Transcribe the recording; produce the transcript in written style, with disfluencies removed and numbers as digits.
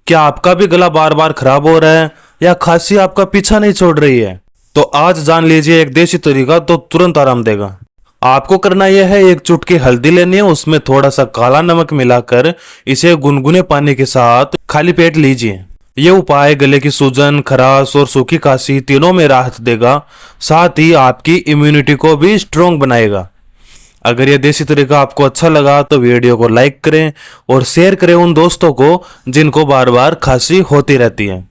क्या आपका भी गला बार बार खराब हो रहा है या खांसी आपका पीछा नहीं छोड़ रही है? तो आज जान लीजिए एक देसी तरीका तो तुरंत आराम देगा। आपको करना यह है, एक चुटकी हल्दी लेनी है, उसमें थोड़ा सा काला नमक मिलाकर इसे गुनगुने पानी के साथ खाली पेट लीजिए। ये उपाय गले की सूजन, खराश और सूखी खांसी तीनों में राहत देगा, साथ ही आपकी इम्यूनिटी को भी स्ट्रोंग बनाएगा। अगर ये देसी तरीका आपको अच्छा लगा तो वीडियो को लाइक करें और शेयर करें उन दोस्तों को जिनको बार बार खांसी होती रहती है।